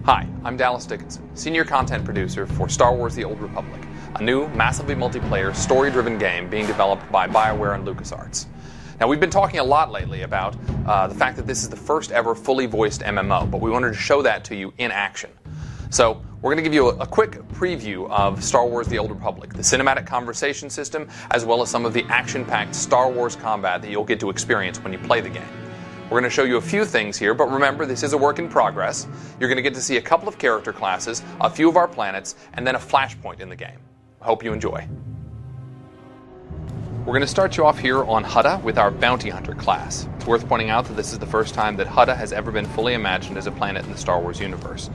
Hi, I'm Dallas Dickinson, Senior Content Producer for Star Wars The Old Republic, a new, massively multiplayer, story-driven game being developed by BioWare and LucasArts. Now, we've been talking a lot lately about the fact that this is the first ever fully voiced MMO, but we wanted to show that to you in action. So, we're going to give you a quick preview of Star Wars The Old Republic, the cinematic conversation system, as well as some of the action-packed Star Wars combat that you'll get to experience when you play the game. We're going to show you a few things here, but remember, this is a work in progress. You're going to get to see a couple of character classes, a few of our planets, and then a flashpoint in the game. I hope you enjoy. We're going to start you off here on Hutta with our Bounty Hunter class. It's worth pointing out that this is the first time that Hutta has ever been fully imagined as a planet in the Star Wars universe.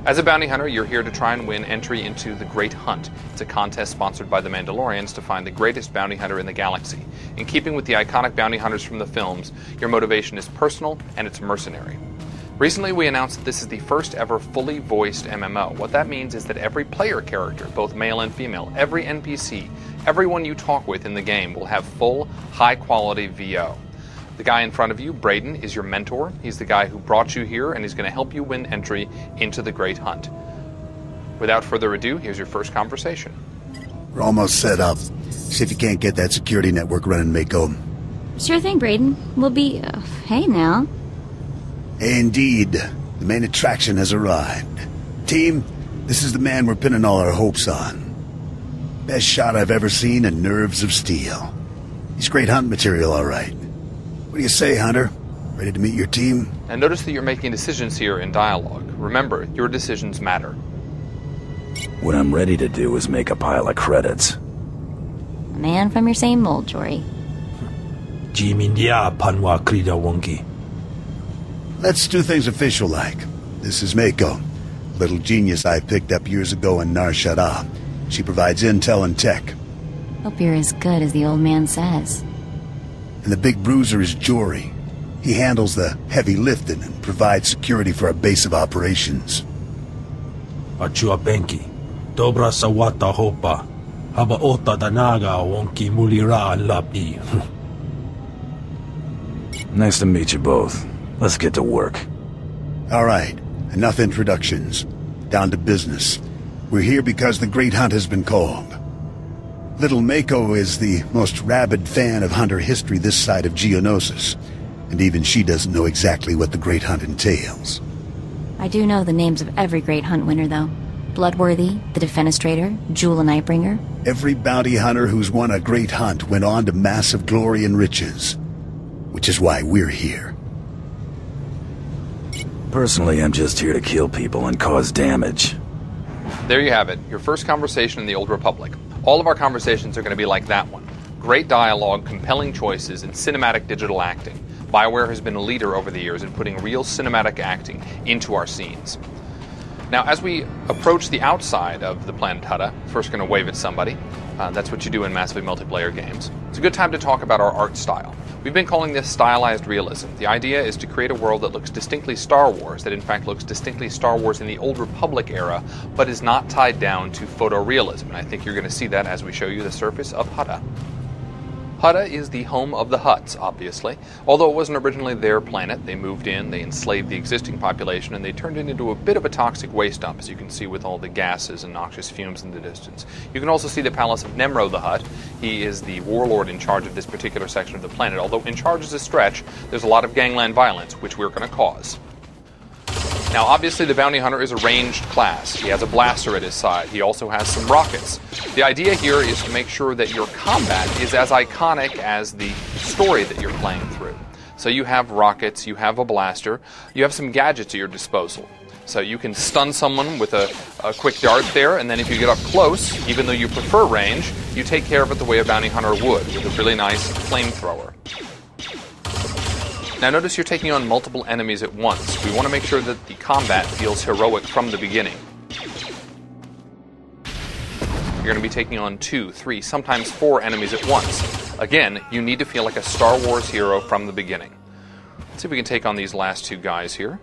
As a bounty hunter, you're here to try and win entry into the Great Hunt. It's a contest sponsored by the Mandalorians to find the greatest bounty hunter in the galaxy. In keeping with the iconic bounty hunters from the films, your motivation is personal and it's mercenary. Recently, we announced that this is the first ever fully voiced MMO. What that means is that every player character, both male and female, every NPC, everyone you talk with in the game will have full, high-quality VO. The guy in front of you, Braden, is your mentor. He's the guy who brought you here, and he's going to help you win entry into the Great Hunt. Without further ado, here's your first conversation. We're almost set up. See if you can't get that security network running, Mako. Sure thing, Braden. We'll be... hey now. Indeed. The main attraction has arrived. Team, this is the man we're pinning all our hopes on. Best shot I've ever seen and nerves of steel. He's great hunt material, all right. What do you say, Hunter? Ready to meet your team? And notice that you're making decisions here in dialogue. Remember, your decisions matter. What I'm ready to do is make a pile of credits. A man from your same mold, Jory. Let's do things official-like. This is Mako, a little genius I picked up years ago in Nar Shaddaa. She provides intel and tech. Hope you're as good as the old man says. And the big bruiser is Jory. He handles the heavy lifting and provides security for our base of operations. Achua Benki, Dobra Sawata Hopa, Haba Ota Danaga Wonki Mulira Lapi. Nice to meet you both. Let's get to work. All right, enough introductions. Down to business. We're here because the Great Hunt has been called. Little Mako is the most rabid fan of hunter history this side of Geonosis, and even she doesn't know exactly what the Great Hunt entails. I do know the names of every Great Hunt winner, though. Bloodworthy, the Defenestrator, Jewel and Nightbringer. Every bounty hunter who's won a Great Hunt went on to massive glory and riches, which is why we're here. Personally, I'm just here to kill people and cause damage. There you have it, your first conversation in the Old Republic. All of our conversations are going to be like that one. Great dialogue, compelling choices, and cinematic digital acting. BioWare has been a leader over the years in putting real cinematic acting into our scenes. Now, as we approach the outside of the planet Hutta, first going to wave at somebody. That's what you do in massively multiplayer games. It's a good time to talk about our art style. We've been calling this stylized realism. The idea is to create a world that looks distinctly Star Wars, that in fact looks distinctly Star Wars in the Old Republic era, but is not tied down to photorealism. And I think you're going to see that as we show you the surface of Hutta. Hutta is the home of the Hutts, obviously. Although it wasn't originally their planet, they moved in, they enslaved the existing population, and they turned it into a bit of a toxic waste dump, as you can see with all the gases and noxious fumes in the distance. You can also see the palace of Nemro the Hutt. He is the warlord in charge of this particular section of the planet, although in charge is a stretch. There's a lot of gangland violence, which we're going to cause. Now, obviously, the Bounty Hunter is a ranged class. He has a blaster at his side. He also has some rockets. The idea here is to make sure that your combat is as iconic as the story that you're playing through. So you have rockets, you have a blaster, you have some gadgets at your disposal. So you can stun someone with a quick dart there, and then if you get up close, even though you prefer range, you take care of it the way a Bounty Hunter would, with a really nice flamethrower. Now notice you're taking on multiple enemies at once. We want to make sure that the combat feels heroic from the beginning. You're going to be taking on 2, 3, sometimes 4 enemies at once. Again, you need to feel like a Star Wars hero from the beginning. Let's see if we can take on these last 2 guys here.